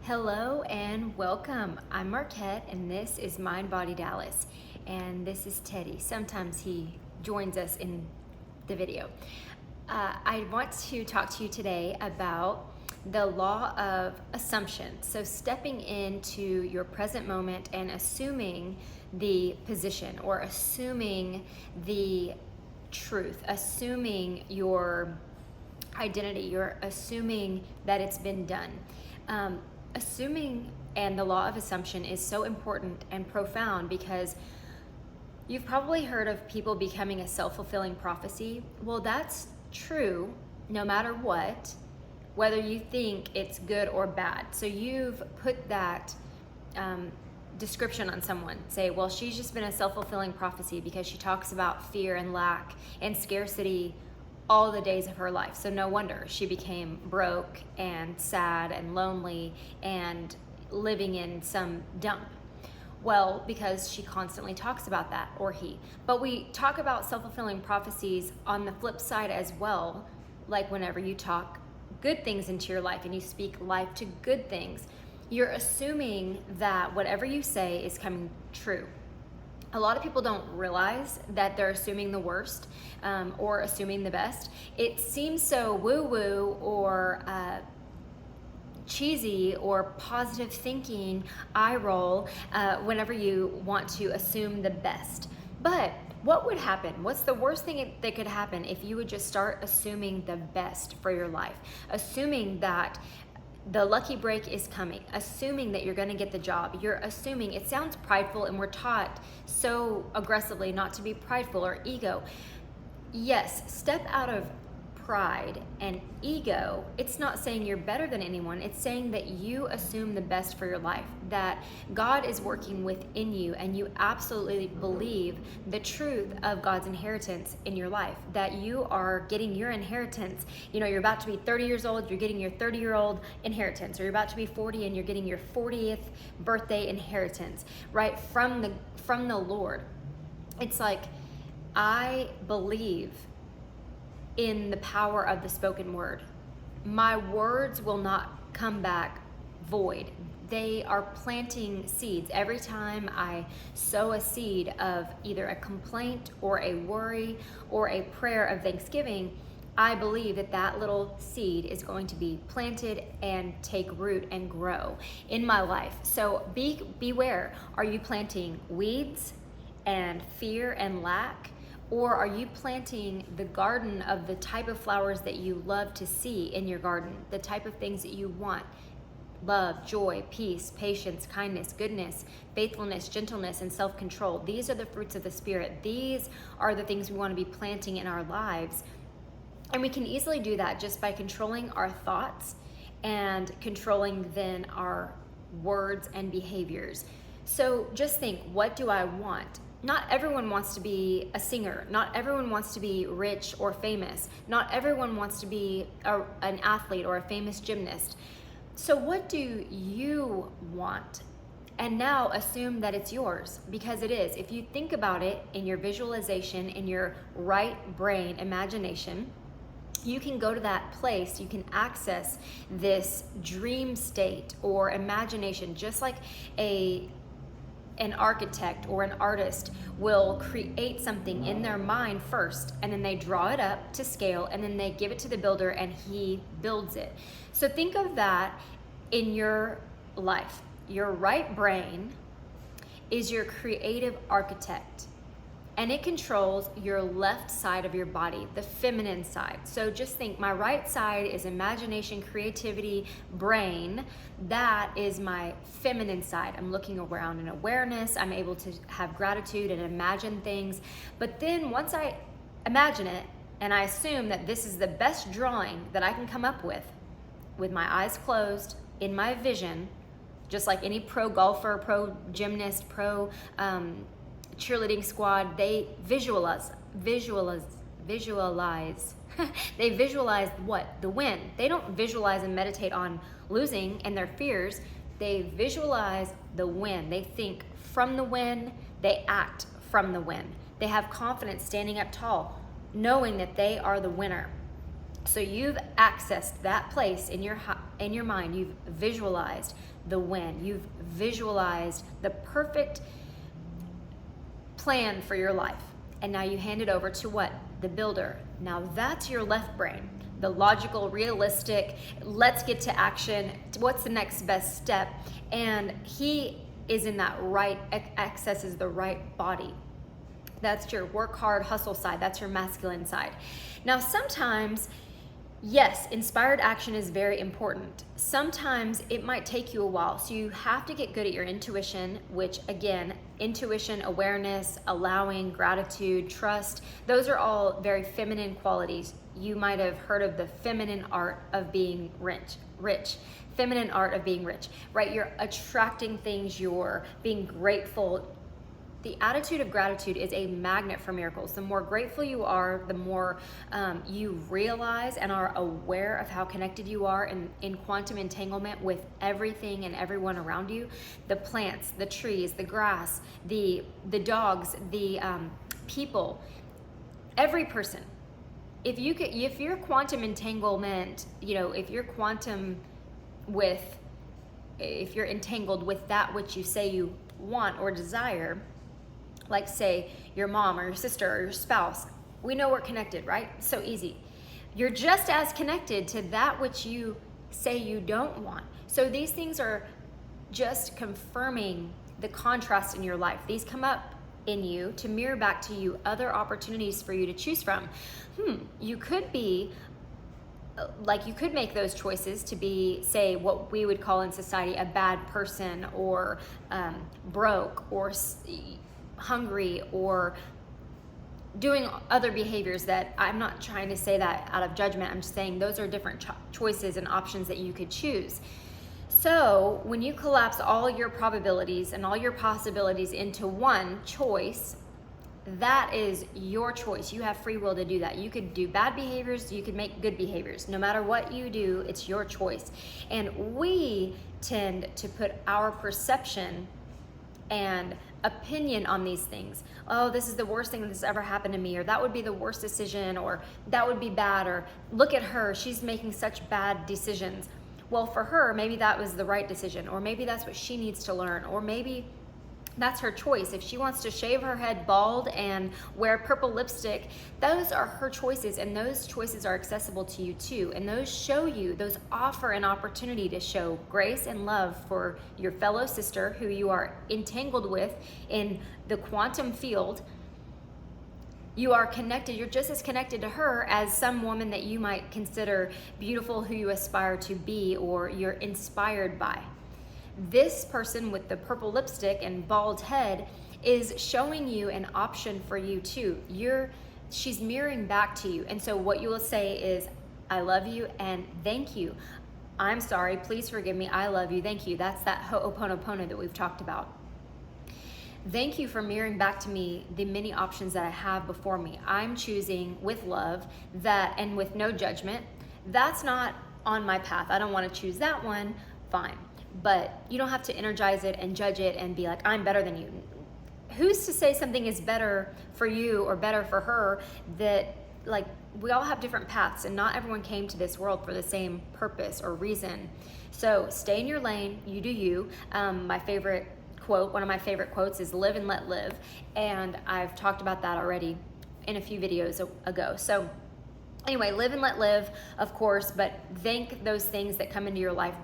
Hello and welcome. I'm Marquette and this is Mind Body Dallas. And this is Teddy. Sometimes he joins us in the video. I want to talk to you today about the law of assumption. So stepping into your present moment and assuming the position or assuming the truth, assuming your identity, you're assuming that it's been done. Assuming and the law of assumption is so important and profound because you've probably heard of people becoming a self-fulfilling prophecy. Well, that's true no matter what, whether you think it's good or bad. So you've put that description on someone. Say, well, she's just been a self-fulfilling prophecy because she talks about fear and lack and scarcity all the days of her life. So no wonder she became broke and sad and lonely and living in some dump. Well, because she constantly talks about that, or he. But we talk about self-fulfilling prophecies on the flip side as well, like whenever you talk good things into your life and you speak life to good things, you're assuming that whatever you say is coming true. A lot of people don't realize that they're assuming the worst or assuming the best. It seems so woo-woo or cheesy or positive thinking, eye roll, whenever you want to assume the best. But what would happen? What's the worst thing that could happen if you would just start assuming the best for your life? Assuming that the lucky break is coming, assuming that you're going to get the job. You're assuming, it sounds prideful, and we're taught so aggressively not to be prideful or ego. Yes, step out of pride and ego. It's not saying you're better than anyone. It's saying that you assume the best for your life, that God is working within you and you absolutely believe the truth of God's inheritance in your life, that you are getting your inheritance. You know, you're about to be 30 years old, you're getting your 30-year-old inheritance, or you're about to be 40 and you're getting your 40th birthday inheritance, right? From the Lord. It's like, I believe in the power of the spoken word. My words will not come back void. They are planting seeds. Every time I sow a seed of either a complaint or a worry or a prayer of thanksgiving, I believe that that little seed is going to be planted and take root and grow in my life. So beware. Are you planting weeds and fear and lack? Or are you planting the garden of the type of flowers that you love to see in your garden, the type of things that you want? Love, joy, peace, patience, kindness, goodness, faithfulness, gentleness, and self-control. These are the fruits of the Spirit. These are the things we want to be planting in our lives. And we can easily do that just by controlling our thoughts and controlling then our words and behaviors. So just think, what do I want? Not everyone wants to be a singer. Not everyone wants to be rich or famous. Not everyone wants to be an athlete or a famous gymnast. So what do you want? And now assume that it's yours, because it is. If you think about it in your visualization, in your right brain imagination, you can go to that place, you can access this dream state or imagination, just like an architect or an artist will create something in their mind first, and then they draw it up to scale, and then they give it to the builder and he builds it. So think of that in your life. Your right brain is your creative architect, and it controls your left side of your body, the feminine side. So just think, my right side is imagination, creativity, brain. That is my feminine side. I'm looking around in awareness. I'm able to have gratitude and imagine things. But then once I imagine it and I assume that this is the best drawing that I can come up with my eyes closed, in my vision, just like any pro golfer, pro gymnast, pro cheerleading squad, they visualize. They visualize what? The win. They don't visualize and meditate on losing and their fears. They visualize the win. They think from the win. They act from the win. They have confidence standing up tall, knowing that they are the winner. So you've accessed that place in your mind. You've visualized the win. You've visualized the perfect plan for your life. And now you hand it over to what? The builder. Now that's your left brain. The logical, realistic, let's get to action. What's the next best step? And he is in that right, accesses the right body. That's your work hard, hustle side. That's your masculine side. Now, sometimes, yes, inspired action is very important. Sometimes it might take you a while. So you have to get good at your intuition, which again, intuition, awareness, allowing, gratitude, trust, those are all very feminine qualities. You might have heard of the feminine art of being rich. Feminine art of being rich, right? You're attracting things, you're being grateful. The attitude of gratitude is a magnet for miracles. The more grateful you are, the more you realize and are aware of how connected you are in quantum entanglement with everything and everyone around you. The plants, the trees, the grass, the dogs, the people, every person. If you're quantum entanglement, if you're entangled with that which you say you want or desire, like say your mom or your sister or your spouse, we know we're connected, right? So easy. You're just as connected to that which you say you don't want. So these things are just confirming the contrast in your life. These come up in you to mirror back to you other opportunities for you to choose from. You could be you could make those choices to be, say, what we would call in society a bad person, or broke, or hungry, or doing other behaviors that I'm not trying to say that out of judgment. I'm just saying those are different choices and options that you could choose. So when you collapse all your probabilities and all your possibilities into one choice, that is your choice. You have free will to do that. You could do bad behaviors, you could make good behaviors. No matter what you do, it's your choice. And we tend to put our perception and opinion on these things. Oh, this is the worst thing that's ever happened to me, or that would be the worst decision, or that would be bad, or look at her, she's making such bad decisions. Well, for her, maybe that was the right decision, or maybe that's what she needs to learn, or maybe that's her choice. If she wants to shave her head bald and wear purple lipstick, those are her choices, and those choices are accessible to you too. And those offer an opportunity to show grace and love for your fellow sister who you are entangled with in the quantum field. You are connected, you're just as connected to her as some woman that you might consider beautiful, who you aspire to be or you're inspired by. This person with the purple lipstick and bald head is showing you an option for you too. She's mirroring back to you. And so what you will say is, I love you and thank you. I'm sorry, please forgive me, I love you, thank you. That's that ho'oponopono that we've talked about. Thank you for mirroring back to me the many options that I have before me. I'm choosing with love that, and with no judgment. That's not on my path. I don't want to choose that one, fine. But you don't have to energize it and judge it and be like, I'm better than you. Who's to say something is better for you or better for her? That, like, we all have different paths, and not everyone came to this world for the same purpose or reason. So stay in your lane, you do you. One of my favorite quotes is live and let live. And I've talked about that already in a few videos ago. So anyway, live and let live, of course, but thank those things that come into your life.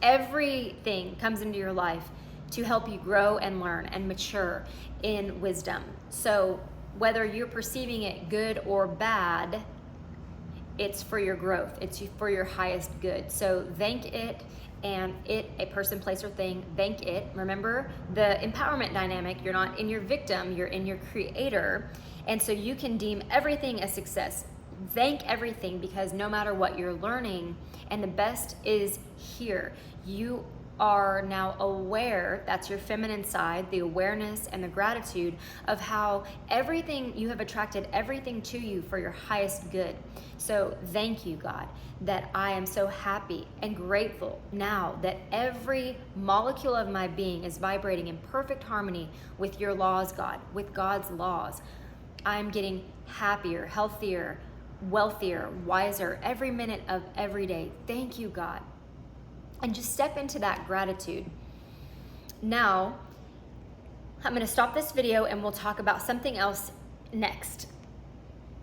Everything comes into your life to help you grow and learn and mature in wisdom. So whether you're perceiving it good or bad, it's for your growth. It's for your highest good. So thank it, and it, a person, place, or thing, thank it. Remember the empowerment dynamic. You're not in your victim, you're in your creator. And so you can deem everything a success. Thank everything, because no matter what you're learning, and the best is here. You are now aware, that's your feminine side, the awareness and the gratitude of how everything, you have attracted everything to you for your highest good. So thank you, God, that I am so happy and grateful now that every molecule of my being is vibrating in perfect harmony with your laws, God, with God's laws. I'm getting happier, healthier, wealthier, wiser every minute of every day. Thank you, God. And just step into that gratitude. Now, I'm going to stop this video and we'll talk about something else next.